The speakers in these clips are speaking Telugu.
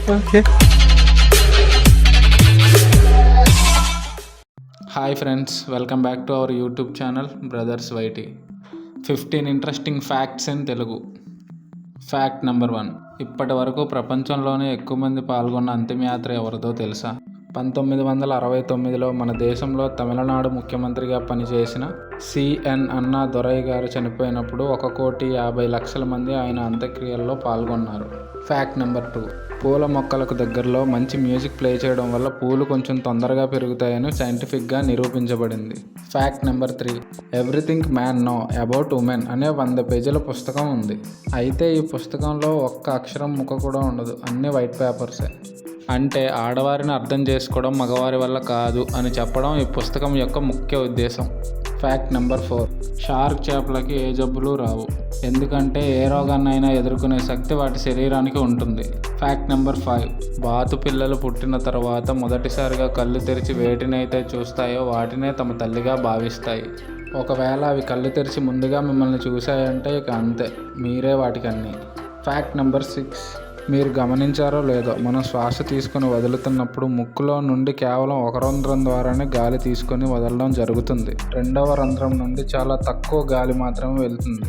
Okay. Hi friends, welcome back to our YouTube channel brothers YT. 15 interesting facts in Telugu. Fact number 1. ఇప్పటి వరకు ప్రపంచంలోనే ఎక్కువ మంది పాల్గొన్న అంతిమయాత్ర ఎవరిదో తెలుసా? 1969లో మన దేశంలో తమిళనాడు ముఖ్యమంత్రిగా పనిచేసిన సిఎన్ అన్నా దొరై గారు చనిపోయినప్పుడు 1,50,00,000 మంది ఆయన అంత్యక్రియల్లో పాల్గొన్నారు. Fact number 2. పూల మొక్కలకు దగ్గరలో మంచి మ్యూజిక్ ప్లే చేయడం వల్ల పూలు కొంచెం తొందరగా పెరుగుతాయని సైంటిఫిక్గా నిరూపించబడింది. Fact number 3. Everything man know about women అనే 100 పేజీల పుస్తకం ఉంది. అయితే ఈ పుస్తకంలో ఒక్క అక్షరం ముక్క కూడా ఉండదు, అన్ని వైట్ పేపర్సే. అంటే ఆడవారిని అర్థం చేసుకోవడం మగవారి వల్ల కాదు అని చెప్పడం ఈ పుస్తకం యొక్క ముఖ్య ఉద్దేశం. Fact number 4. షార్క్ చేపలకి ఏ జబ్బులు రావు, ఎందుకంటే ఏ రోగాన్నైనా ఎదుర్కొనే శక్తి వాటి శరీరానికి ఉంటుంది. Fact number 5. బాతు పిల్లలు పుట్టిన తర్వాత మొదటిసారిగా కళ్ళు తెరిచి వేటినైతే చూస్తాయో వాటినే తమ తల్లిగా భావిస్తాయి. ఒకవేళ అవి కళ్ళు తెరిచి ముందుగా మిమ్మల్ని చూశాయంటే ఇక అంతే, మీరే వాటికన్నీ. Fact number 6. మీరు గమనించారో లేదో, మనం శ్వాస తీసుకొని వదులుతున్నప్పుడు ముక్కులో నుండి కేవలం ఒక రంధ్రం ద్వారానే గాలి తీసుకొని వదలడం జరుగుతుంది. రెండవ రంధ్రం నుండి చాలా తక్కువ గాలి మాత్రమే వెళ్తుంది.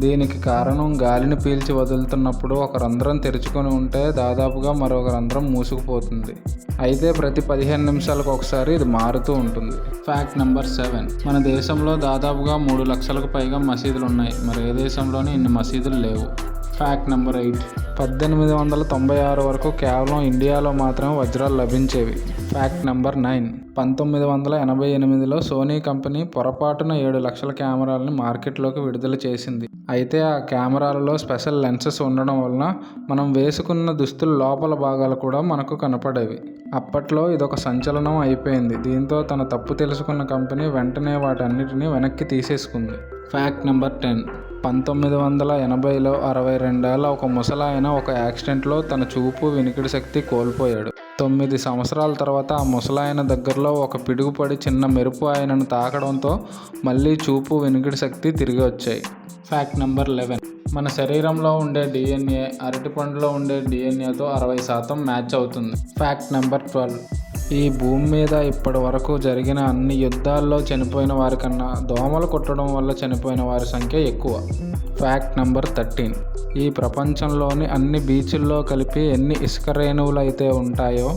దీనికి కారణం గాలిని పీల్చి వదులుతున్నప్పుడు ఒక రంధ్రం తెరుచుకొని ఉంటే దాదాపుగా మరొక రంధ్రం మూసుకుపోతుంది. అయితే ప్రతి 15 నిమిషాలకు ఒకసారి ఇది మారుతూ ఉంటుంది. Fact number 7. మన దేశంలో దాదాపుగా 3 లక్షలకు పైగా మసీదులు ఉన్నాయి. మరి ఏ దేశంలోనే ఇన్ని మసీదులు లేవు. Fact number 8. 1896 వరకు కేవలం ఇండియాలో మాత్రమే వజ్రాలు లభించేవి. Fact number 9. 1988లో సోనీ కంపెనీ పొరపాటున 7 లక్షల కెమెరాలని మార్కెట్లోకి విడుదల చేసింది. అయితే ఆ కెమెరాలలో స్పెషల్ లెన్సెస్ ఉండడం వలన మనం వేసుకున్న దుస్తుల లోపల భాగాలు కూడా మనకు కనపడేవి. అప్పట్లో ఇదొక సంచలనం అయిపోయింది. దీంతో తన తప్పు తెలుసుకున్న కంపెనీ వెంటనే వాటన్నిటిని వెనక్కి తీసేసుకుంది. Fact number 10. 1980లో 62 ఏళ్ల ఒక ముసలాయన ఒక యాక్సిడెంట్లో తన చూపు వినికిడి శక్తి కోల్పోయాడు. 9 సంవత్సరాల తర్వాత ఆ ముసలాయన దగ్గరలో ఒక పిడుగుపడి చిన్న మెరుపు ఆయనను తాకడంతో మళ్ళీ చూపు వినికిడి శక్తి తిరిగి వచ్చాయి. Fact number 11. మన శరీరంలో ఉండే DNA అరటిపండులో ఉండే DNAతో 60% మ్యాచ్ అవుతుంది. Fact number 12. ఈ భూమి మీద ఇప్పటి వరకు జరిగిన అన్ని యుద్ధాల్లో చనిపోయిన వారి కన్నా దోమలు కుట్టడం వల్ల చనిపోయిన వారి సంఖ్య ఎక్కువ. Fact number 13. ఈ ప్రపంచంలోని అన్ని బీచ్ల్లో కలిపి ఎన్ని ఇసుక రేణువులు అయితే ఉంటాయో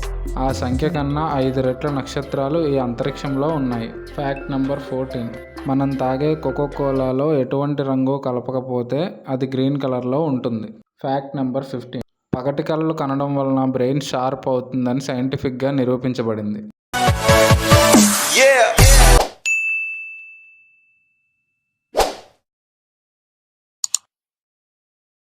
ఆ సంఖ్య కన్నా 5 రెట్ల నక్షత్రాలు ఈ అంతరిక్షంలో ఉన్నాయి. Fact number 14. మనం తాగే కోకోకోలాలో ఎటువంటి రంగు కలపకపోతే అది గ్రీన్ కలర్లో ఉంటుంది. Fact number 15. పగటి కలలు కనడం వలన బ్రెయిన్ షార్ప్ అవుతుందని సైంటిఫిక్గా నిరూపించబడింది.